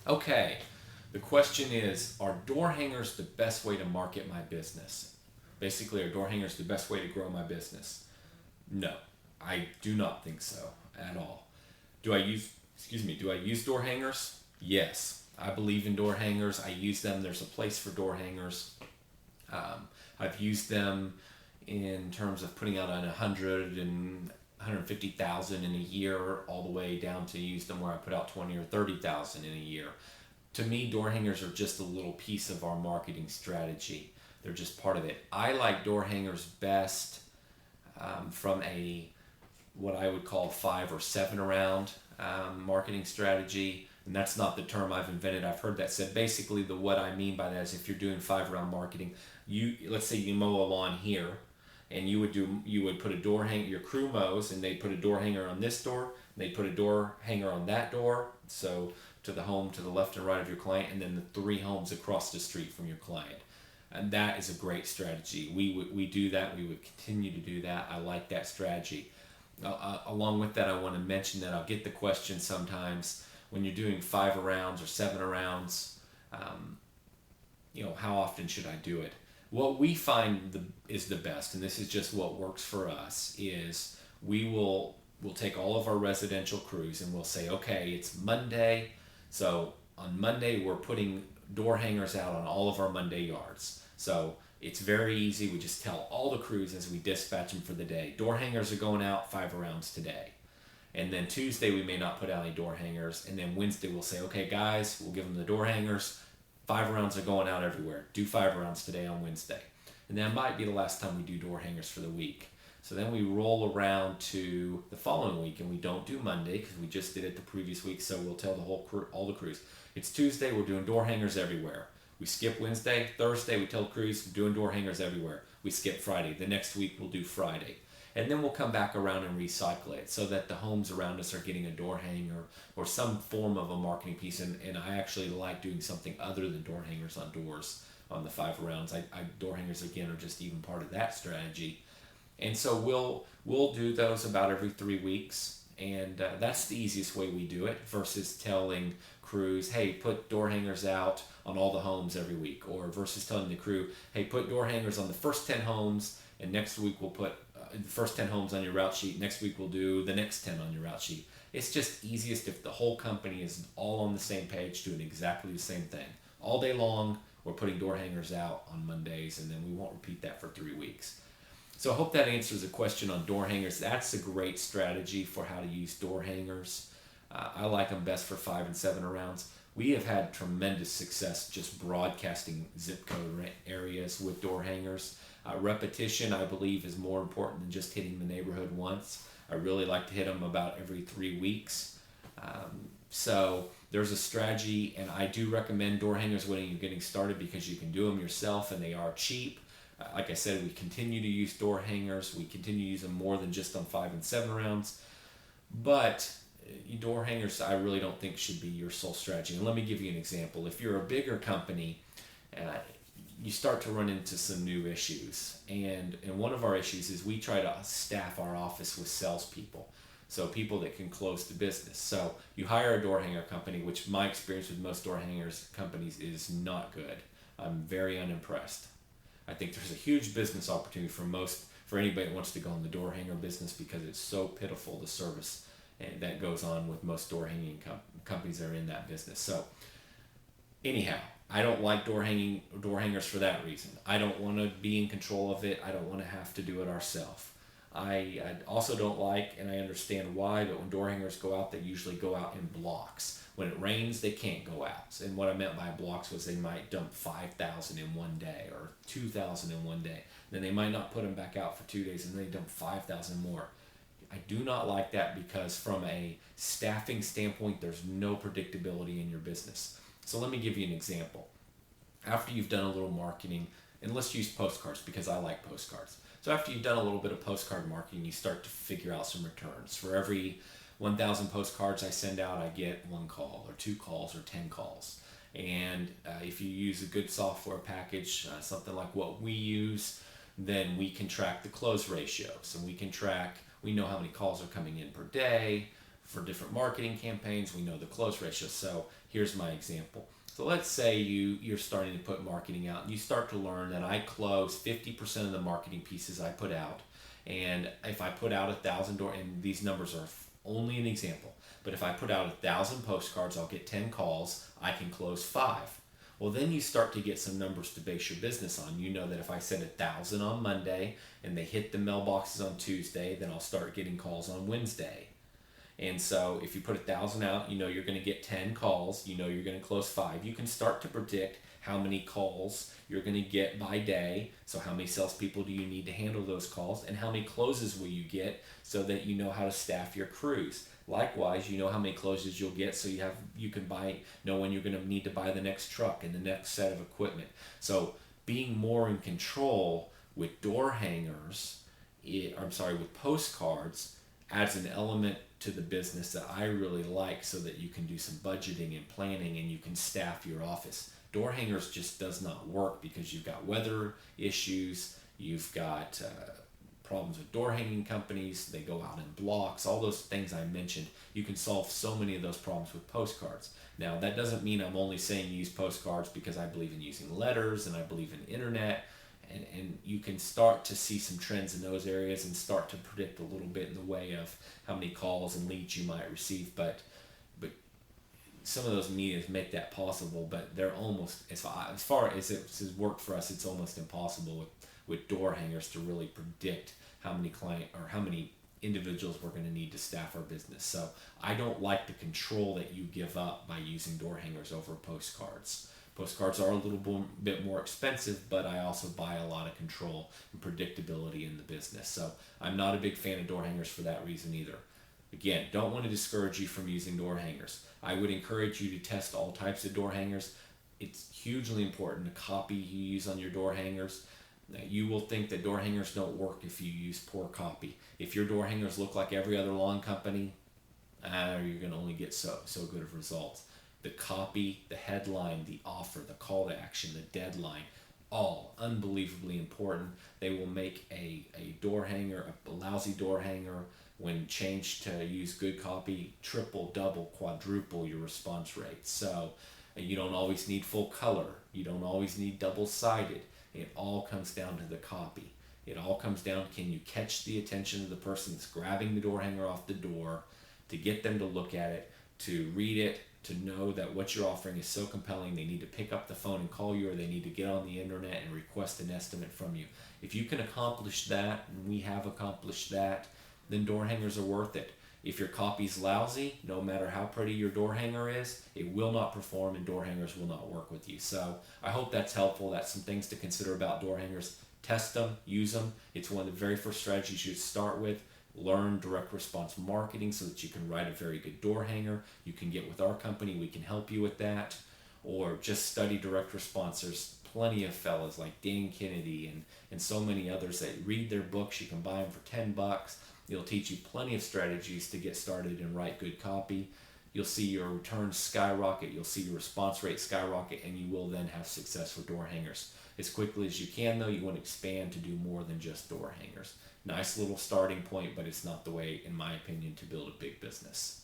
Okay, the question is, are door hangers the best way to market my business? Basically, are door hangers the best way to grow my business? No, I do not think so at all. Do I use door hangers? Yes. I believe in door hangers. I use them. There's a place for door hangers. I've used them in terms of putting out 150,000 in a year, all the way down to use them where I put out 20 or 30,000 in a year. To me, door hangers are just a little piece of our marketing strategy. They're just part of it. I like door hangers best from a what I would call 5 or 7 around marketing strategy. And that's not the term I've invented. I've heard that said. Basically, the what I mean by that is if you're doing 5 around marketing, let's say you mow a lawn here, and you would put a door hanger. Your crew mows, and they put a door hanger on this door, and they put a door hanger on that door. So to the home to the left and right of your client, and then the 3 homes across the street from your client. And that is a great strategy. We do that. We would continue to do that. I like that strategy. Along with that, I want to mention that I'll get the question sometimes when you're doing 5 arounds or 7 arounds. Um, how often should I do it? What we find is the best, and this is just what works for us, is we'll take all of our residential crews and we'll say, okay, it's Monday, so on Monday we're putting door hangers out on all of our Monday yards. So it's very easy. We just tell all the crews as we dispatch them for the day, door hangers are going out 5 arounds today. And then Tuesday we may not put out any door hangers, and then Wednesday we'll say, okay guys, we'll give them the door hangers. 5 arounds are going out everywhere. Do 5 arounds today on Wednesday. And that might be the last time we do door hangers for the week. So then we roll around to the following week, and we don't do Monday because we just did it the previous week. So we'll tell the whole crew, all the crews, it's Tuesday, we're doing door hangers everywhere. We skip Wednesday. Thursday, we tell the crews, we're doing door hangers everywhere. We skip Friday. The next week, we'll do Friday. And then we'll come back around and recycle it so that the homes around us are getting a door hanger or some form of a marketing piece. And I actually like doing something other than door hangers on doors on the 5 arounds. Door hangers, again, are just even part of that strategy. And so we'll do those about every 3 weeks, and that's the easiest way we do it versus telling crews, hey, put door hangers out on all the homes every week, or versus telling the crew, hey, put door hangers on the first 10 homes, and next week we'll put the first 10 homes on your route sheet. Next week we'll do the next 10 on your route sheet. It's just easiest if the whole company is all on the same page doing exactly the same thing. All day long, we're putting door hangers out on Mondays, and then we won't repeat that for 3 weeks. So I hope that answers the question on door hangers. That's a great strategy for how to use door hangers. I like them best for 5 and 7 arounds. We have had tremendous success just broadcasting zip code areas with door hangers. Repetition, I believe, is more important than just hitting the neighborhood once. I really like to hit them about every 3 weeks. So there's a strategy, and I do recommend door hangers when you're getting started because you can do them yourself and they are cheap. Like I said, we continue to use door hangers. We continue to use them more than just on 5 and 7 arounds. But door hangers, I really don't think should be your sole strategy. And let me give you an example. If you're a bigger company, you start to run into some new issues. And one of our issues is we try to staff our office with salespeople. So people that can close the business. So you hire a door hanger company, which my experience with most door hangers companies is not good. I'm very unimpressed. I think there's a huge business opportunity for anybody that wants to go in the door hanger business because it's so pitiful the service that goes on with most door hanging companies that are in that business. So anyhow, I don't like door hangers for that reason. I don't want to be in control of it. I don't want to have to do it ourselves. I also don't like, and I understand why, but when door hangers go out, they usually go out in blocks. When it rains, they can't go out. And what I meant by blocks was they might dump 5,000 in one day or 2,000 in one day. Then they might not put them back out for 2 days, and then they dump 5,000 more. I do not like that because from a staffing standpoint, there's no predictability in your business. So let me give you an example. After you've done a little marketing, and let's use postcards because I like postcards. So after you've done a little bit of postcard marketing, you start to figure out some returns. For every 1,000 postcards I send out, I get 1 call or 2 calls or 10 calls. And if you use a good software package, something like what we use, then we can track the close ratios, and we know how many calls are coming in per day for different marketing campaigns. We know the close ratio. So here's my example. So let's say you're starting to put marketing out and you start to learn that I close 50% of the marketing pieces I put out. And if I put out 1,000 door, and these numbers are only an example, but if I put out 1,000 postcards, I'll get 10 calls. I can close 5. Well, then you start to get some numbers to base your business on. You know that if I send 1,000 on Monday and they hit the mailboxes on Tuesday, then I'll start getting calls on Wednesday. And so if you put 1,000 out, you know you're going to get 10 calls. You know you're going to close 5. You can start to predict how many calls you're going to get by day. So how many salespeople do you need to handle those calls, and how many closes will you get, so that you know how to staff your crews. Likewise, you know how many closes you'll get, so you can know when you're going to need to buy the next truck and the next set of equipment. So being more in control with door hangers, with postcards, adds an element to the business that I really like, so that you can do some budgeting and planning and you can staff your office. Door hangers just does not work because you've got weather issues, you've got problems with door hanging companies, they go out in blocks, all those things I mentioned. You can solve so many of those problems with postcards. Now, that doesn't mean I'm only saying use postcards, because I believe in using letters and I believe in internet, and you can start to see some trends in those areas and start to predict a little bit in the way of how many calls and leads you might receive. But some of those mediums make that possible, but they're almost, as far as it's worked for us, it's almost impossible with door hangers to really predict how many individuals we're going to need to staff our business. So I don't like the control that you give up by using door hangers over postcards. Postcards are a little bit more expensive, but I also buy a lot of control and predictability in the business. So I'm not a big fan of door hangers for that reason either. Again, don't want to discourage you from using door hangers. I would encourage you to test all types of door hangers. It's hugely important the copy you use on your door hangers. Now, you will think that door hangers don't work if you use poor copy. If your door hangers look like every other lawn company, you're going to only get so good of results. The copy, the headline, the offer, the call to action, the deadline, all unbelievably important. They will make a door hanger, a lousy door hanger, when changed to use good copy, triple, double, quadruple your response rate. So you don't always need full color. You don't always need double-sided. It all comes down to the copy. It all comes down, can you catch the attention of the person that's grabbing the door hanger off the door, to get them to look at it, to read it, to know that what you're offering is so compelling they need to pick up the phone and call you, or they need to get on the internet and request an estimate from you. If you can accomplish that, and we have accomplished that, then door hangers are worth it. If your copy's lousy, no matter how pretty your door hanger is, it will not perform, and door hangers will not work with you. So I hope that's helpful. That's some things to consider about door hangers. Test them, use them. It's one of the very first strategies you start with. Learn direct response marketing so that you can write a very good door hanger. You can get with our company. We can help you with that. Or just study direct response. There's plenty of fellas like Dan Kennedy and so many others that read their books. You can buy them for $10. It'll teach you plenty of strategies to get started and write good copy. You'll see your returns skyrocket, you'll see your response rate skyrocket, and you will then have success with door hangers. As quickly as you can, though, you want to expand to do more than just door hangers. Nice little starting point, but it's not the way, in my opinion, to build a big business.